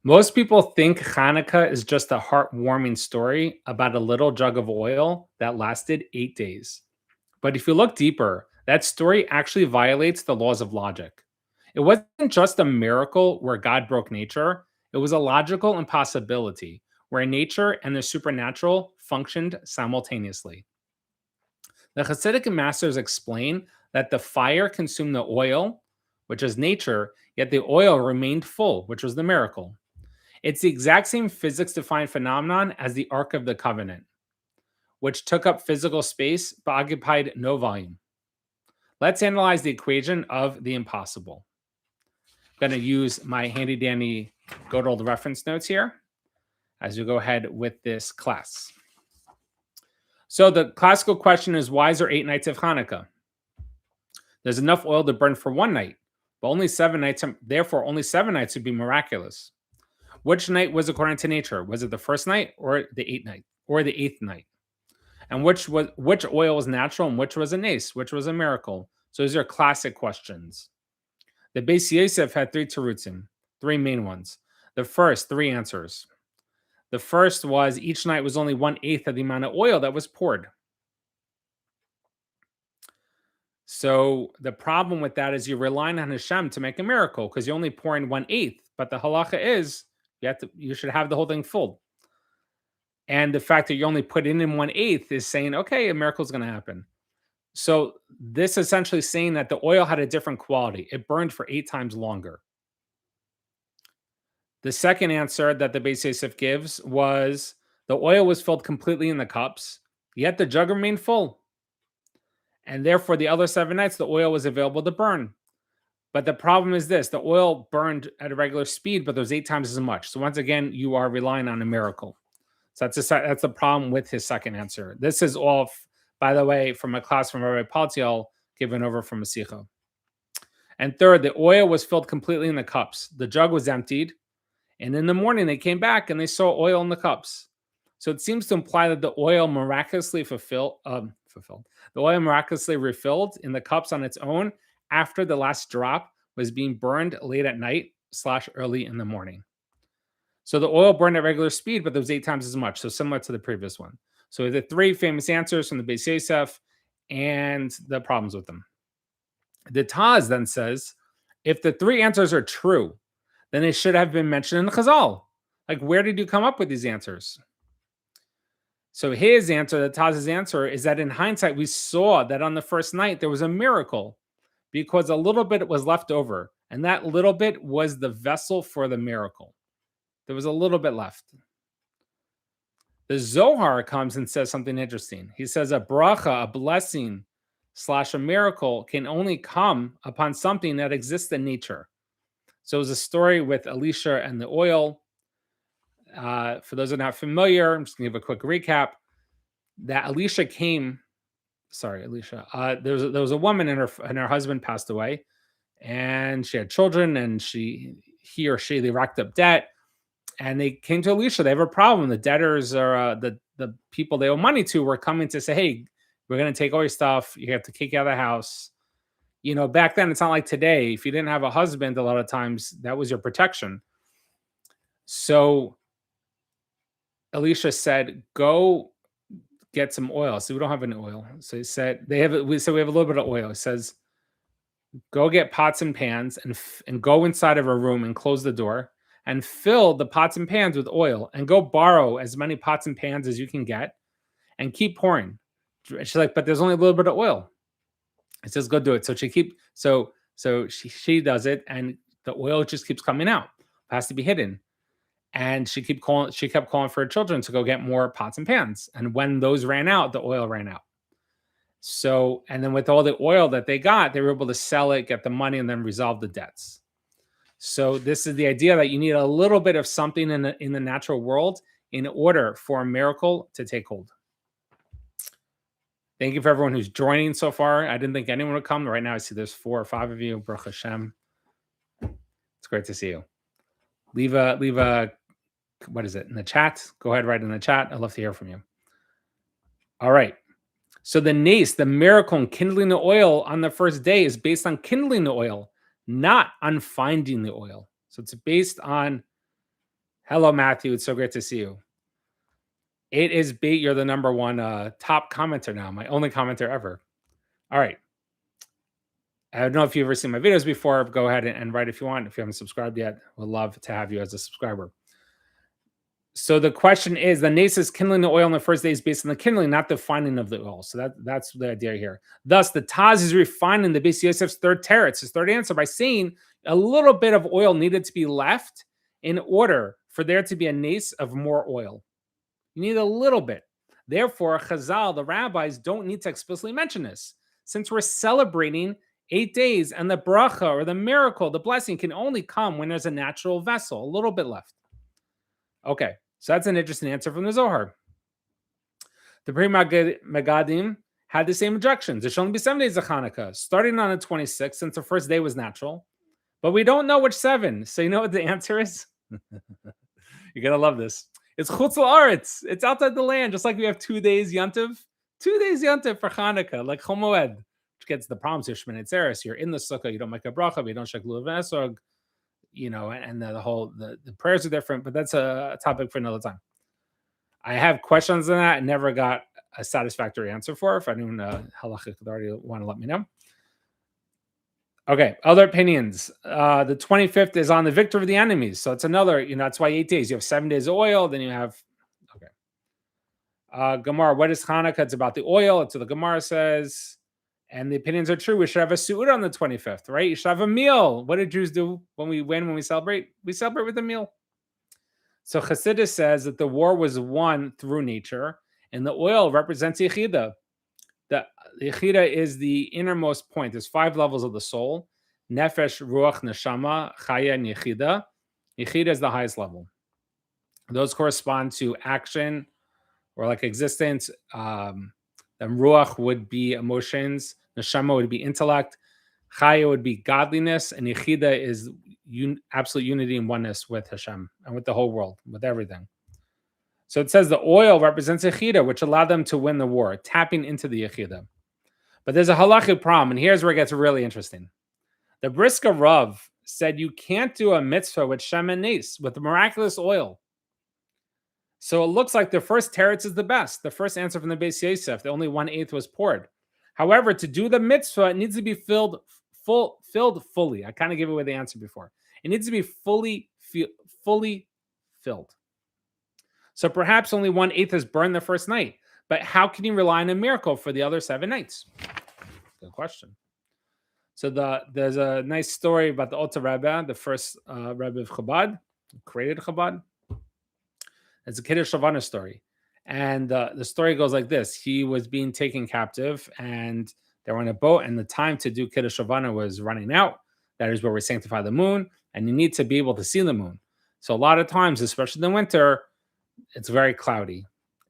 Most people think Hanukkah is just a heartwarming story about a little jug of oil that lasted 8 days. But if you look deeper, that story actually violates the laws of logic. It wasn't just a miracle where God broke nature, it was a logical impossibility where nature and the supernatural functioned simultaneously. The Hasidic masters explain that the fire consumed the oil, which is nature, yet the oil remained full, which was the miracle. It's the exact same physics defined phenomenon as the Ark of the Covenant, which took up physical space but occupied no volume. Let's analyze the equation of the impossible. I'm going to use my handy dandy good old reference notes here as we go ahead with this class. So the classical question is, why is there 8 nights of Hanukkah? There's enough oil to burn for one night, but only 7 nights, therefore only 7 nights would be miraculous. Which night was according to nature? Was it the first night or the eighth night? And which oil was natural and which was a nace, which was a miracle? So these are classic questions. The Beis Yosef had 3 terutzim, 3 main ones. The first, 3 answers. The first was each night was only 1/8 of the amount of oil that was poured. So the problem with that is you're relying on Hashem to make a miracle because you're only pouring 1/8. But the halacha is you should have the whole thing full. And the fact that you only put in 1/8 is saying, okay, a miracle is going to happen. So this essentially saying that the oil had a different quality. It burned for 8 times longer. The second answer that the Beis Yosef gives was the oil was filled completely in the cups, yet the jug remained full. And therefore, the other 7 nights, the oil was available to burn. But the problem is this, the oil burned at a regular speed, but there's 8 times as much. So once again, you are relying on a miracle. So that's the problem with his second answer. This is all, by the way, from a class from Rabbi Paltiel given over from Masicha. And third, the oil was filled completely in the cups. The jug was emptied. And in the morning, they came back and they saw oil in the cups. So it seems to imply that the oil miraculously the oil miraculously refilled in the cups on its own after the last drop was being burned late at night / early in the morning. So the oil burned at regular speed, but there was 8 times as much. So similar to the previous one. So the 3 famous answers from the Beis Yosef and the problems with them. The Taz then says, if the 3 answers are true, then it should have been mentioned in the Chazal. Like, where did you come up with these answers? So his answer, the Taz's answer, is that in hindsight, we saw that on the first night, there was a miracle because a little bit was left over. And that little bit was the vessel for the miracle. There was a little bit left. The Zohar comes and says something interesting. He says a bracha, a blessing / a miracle can only come upon something that exists in nature. So it was a story with Elisha and the oil. For those who are not familiar, I'm just going to give a quick recap. That Elisha came, there was a woman and her husband passed away, and she had children, and he or she they racked up debt, and they came to Elisha. They have a problem. The debtors are the people they owe money to were coming to say, hey, we're going to take all your stuff. You have to kick you out of the house. You know, back then, it's not like today. If you didn't have a husband, a lot of times that was your protection. So Elisha said, go get some oil. So we don't have any oil. So he said, we have a little bit of oil. He says, go get pots and pans and go inside of a room and close the door and fill the pots and pans with oil and go borrow as many pots and pans as you can get and keep pouring. She's like, but there's only a little bit of oil. It says, go do it. So she does it, and the oil just keeps coming out. It has to be hidden. And she kept calling for her children to go get more pots and pans. And when those ran out, the oil ran out. So, and then with all the oil that they got, they were able to sell it, get the money, and then resolve the debts. So this is the idea that you need a little bit of something in the natural world in order for a miracle to take hold. Thank you for everyone who's joining so far. I didn't think anyone would come. Right now I see there's 4 or 5 of you. Baruch Hashem. It's great to see you. Leave a what is it in the chat? Go ahead, write in the chat. I'd love to hear from you. All right. So the nace, the miracle in kindling the oil on the first day is based on kindling the oil, not on finding the oil. So it's based on Hello, Matthew. It's so great to see you. It is B. You're the number one top commenter now, my only commenter ever. All right. I don't know if you've ever seen my videos before. Go ahead and write if you want. If you haven't subscribed yet, we'd love to have you as a subscriber. So the question is, the nace is kindling the oil on the first day is based on the kindling, not the finding of the oil. So that's the idea here. Thus, the Taz is refining the Beis Yosef's third teretz, his third answer, by saying a little bit of oil needed to be left in order for there to be a nace of more oil. You need a little bit. Therefore, Chazal, the rabbis, don't need to explicitly mention this. Since we're celebrating 8 days and the bracha or the miracle, the blessing can only come when there's a natural vessel, a little bit left. Okay, so that's an interesting answer from the Zohar. The Pri Megadim had the same objections. There should only be 7 days of Chanukah, starting on the 26th, since the first day was natural. But we don't know which 7. So you know what the answer is? You're going to love this. It's Chutz La'aretz. It's outside the land, just like we have 2 days Yantiv. 2 days Yantiv for Chanukah, like Chol Moed, which gets the problems here. Shemini Atzeres, you're in the sukkah, you don't make a bracha, but you don't shek lulav esrog, and the whole the prayers are different, but that's a topic for another time. I have questions on that. I never got a satisfactory answer for. If anyone halachic authority want to let me know. Okay, other opinions. The 25th is on the victor of the enemies. So it's another, that's why 8 days. You have 7 days of oil, then you have, okay. Gemara, what is Hanukkah? It's about the oil. It's what the Gemara says. And the opinions are true. We should have a su'ud on the 25th, right? You should have a meal. What do Jews do when we celebrate? We celebrate with a meal. So Chassidus says that the war was won through nature, and the oil represents Yechida. The Yechida is the innermost point. There's 5 levels of the soul: Nefesh, Ruach, Neshama, Chaya, and Yechida. Yechida is the highest level. Those correspond to action or like existence. Then Ruach would be emotions. Neshama would be intellect. Chaya would be godliness, and Yechida is absolute unity and oneness with Hashem and with the whole world, with everything. So it says the oil represents Yechida, which allowed them to win the war, tapping into the Yechida. But there's a halachic problem, and here's where it gets really interesting. The Briska Rav said you can't do a mitzvah with Shem and Nes, with the miraculous oil. So it looks like the first teretz is the best. The first answer from the Beis Yosef, the only 1/8 was poured. However, to do the mitzvah, it needs to be filled fully. I kind of gave away the answer before. It needs to be fully filled. So perhaps only 1/8 is burned the first night. But how can you rely on a miracle for the other 7 nights? Good question. So there's a nice story about the Alter Rebbe, the first Rebbe of Chabad, who created Chabad. It's a Kiddush Havana story. And the story goes like this. He was being taken captive, and they were on a boat, and the time to do Kiddush Havana was running out. That is where we sanctify the moon, and you need to be able to see the moon. So a lot of times, especially in the winter, it's very cloudy.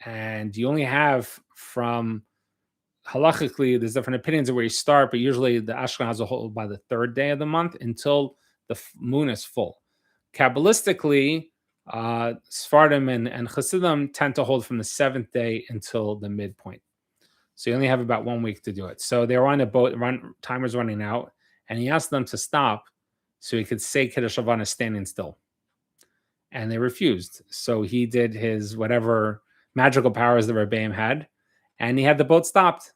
And you only have from halachically, there's different opinions of where you start, but usually the Ashkenaz will hold by the 3rd day of the month until the moon is full. Kabbalistically, Sephardim and Chassidim tend to hold from the 7th day until the midpoint. So you only have about 1 week to do it. So they were on a boat, time was running out, and he asked them to stop so he could say Kiddush Havana standing still. And they refused. So he did his whatever magical powers the Rebbeim had, and he had the boat stopped.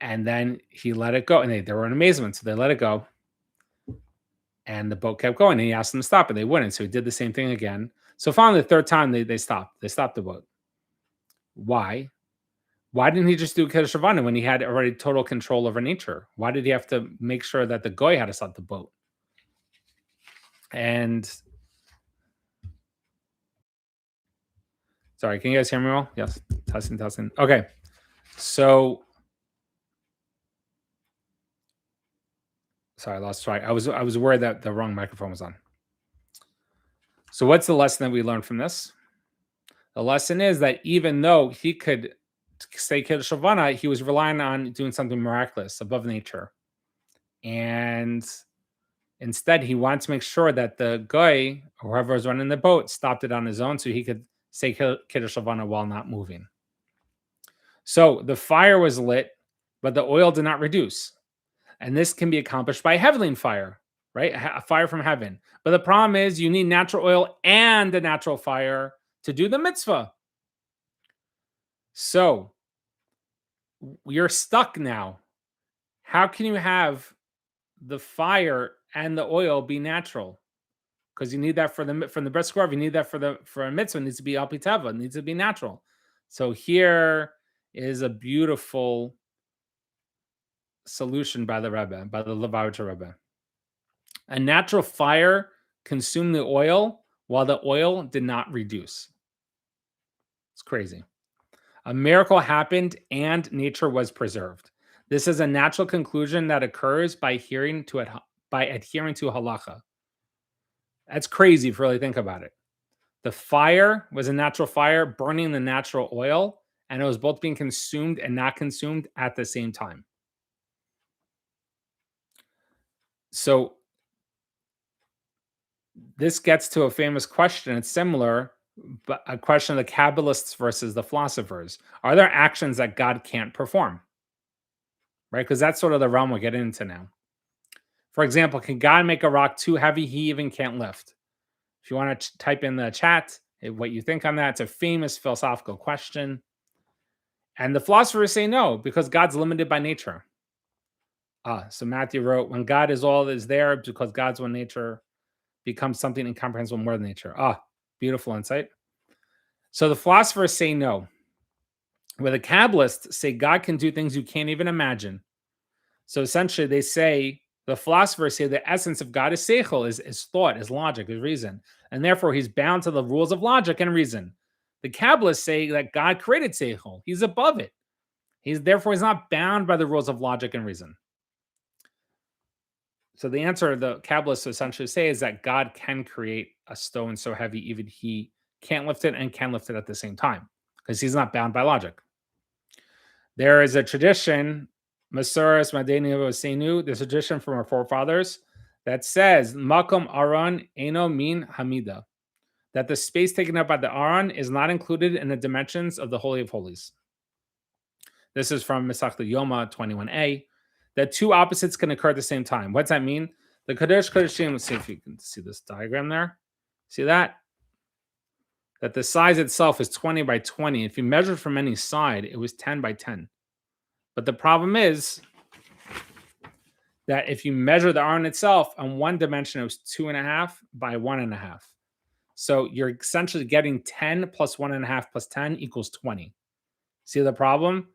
And then he let it go, and they were in amazement. So they let it go, and the boat kept going. And he asked them to stop, and they wouldn't. So he did the same thing again. So finally, the 3rd time, they stopped. They stopped the boat. Why? Why didn't he just do Kiddush Havana when he had already total control over nature? Why did he have to make sure that the goy had to stop the boat? And sorry, can you guys hear me well? Yes, testing. Okay, so sorry, I lost track. I was worried that the wrong microphone was on. So what's the lesson that we learned from this? The lesson is that even though he could say Kiddush Havana, he was relying on doing something miraculous above nature. And instead, he wanted to make sure that the guy, or whoever was running the boat, stopped it on his own so he could say Kiddush Havana while not moving. So the fire was lit, but the oil did not reduce. And this can be accomplished by heavenly fire. right? A fire from heaven. But the problem is you need natural oil and a natural fire to do the mitzvah. So you're stuck now. How can you have the fire and the oil be natural? Because you need that from the bris korov, you need that for a mitzvah. It needs to be al pi teva, it needs to be natural. So here is a beautiful solution by the Rebbe, by the Lubavitcher Rebbe. A natural fire consumed the oil while the oil did not reduce. It's crazy. A miracle happened and nature was preserved. This is a natural conclusion that occurs by adhering to halacha. That's crazy if you really think about it. The fire was a natural fire burning the natural oil, and it was both being consumed and not consumed at the same time. So this gets to a famous question. It's similar, but a question of the Kabbalists versus the philosophers. Are there actions that God can't perform? Right? Because that's sort of the realm we're getting into now. For example, can God make a rock too heavy he even can't lift? If you want to type in the chat what you think on that, it's a famous philosophical question. And the philosophers say no, because God's limited by nature. So Matthew wrote, when God is all that is there, because God's one nature becomes something incomprehensible more than nature. Beautiful insight. So the philosophers say no. Where the Kabbalists say God can do things you can't even imagine. So essentially they say, the philosophers say the essence of God is seichel, is thought, is logic, is reason. And therefore he's bound to the rules of logic and reason. The Kabbalists say that God created seichel. He's above it. Therefore he's not bound by the rules of logic and reason. So the answer the Kabbalists essentially say is that God can create a stone so heavy even he can't lift it and can lift it at the same time because he's not bound by logic. There is a tradition, Masoras Madeni Osenu, there's a tradition from our forefathers that says Makom Aron Eno Min Hamida, that the space taken up by the Aron is not included in the dimensions of the Holy of Holies. This is from Masechta Yoma 21a. That two opposites can occur at the same time. What's that mean? The Kodesh Kodeshim, let's see if you can see this diagram there. See that? That the size itself is 20 by 20. If you measure from any side, it was 10 by 10. But the problem is that if you measure the Aron itself on one dimension, it was 2.5 by 1.5. So you're essentially getting 10 plus 1.5 plus 10 equals 20. See the problem?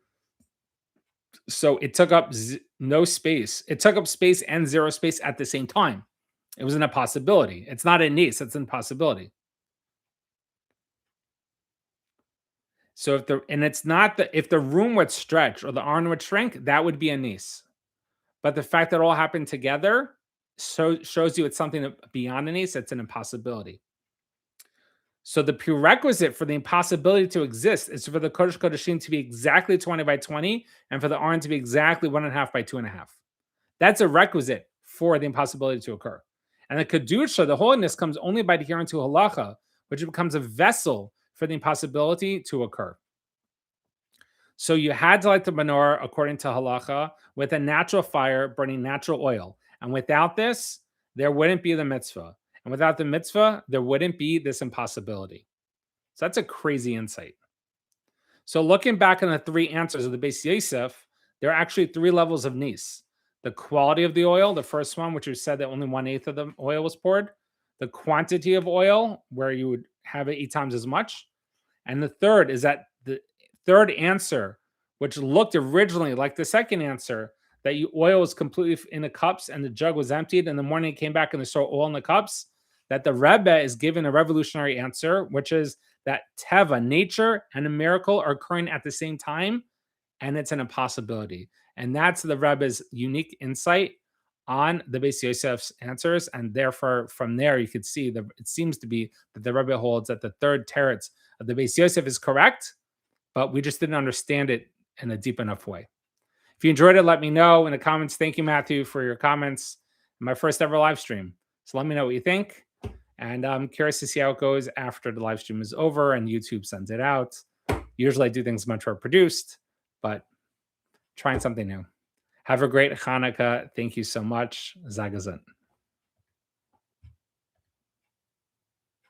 So it took up no space. It took up space and zero space at the same time. It was an impossibility. It's not a niece, it's an impossibility. So if the room would stretch or the Aron would shrink, that would be a niece. But the fact that it all happened together shows you it's something beyond a niece. It's an impossibility. So the prerequisite for the impossibility to exist is for the Kodesh Kodeshim to be exactly 20 by 20 and for the Aron to be exactly 1.5 by 2.5. That's a requisite for the impossibility to occur. And the Kedusha, the holiness, comes only by adhering to halacha, which becomes a vessel for the impossibility to occur. So you had to light the menorah according to halacha with a natural fire burning natural oil. And without this, there wouldn't be the mitzvah. And without the mitzvah, there wouldn't be this impossibility. So that's a crazy insight. So looking back on the three answers of the Beis Yosef, there are actually three levels of niece. The quality of the oil, the first one, which we said that only 1/8 of the oil was poured. The quantity of oil, where you would have it 8 times as much. And the third is that the third answer, which looked originally like the second answer, that oil was completely in the cups and the jug was emptied. In the morning, it came back and they saw oil in the cups. That the Rebbe is given a revolutionary answer, which is that teva, nature, and a miracle are occurring at the same time, and it's an impossibility. And that's the Rebbe's unique insight on the Beis Yosef's answers. And therefore, from there, you could see that it seems to be that the Rebbe holds that the third teretz of the Beis Yosef is correct, but we just didn't understand it in a deep enough way. If you enjoyed it, let me know in the comments. Thank you, Matthew, for your comments. My first ever live stream. So let me know what you think. And I'm curious to see how it goes after the live stream is over and YouTube sends it out. Usually I do things much more produced, but trying something new. Have a great Chanukah. Thank you so much. Zagazan.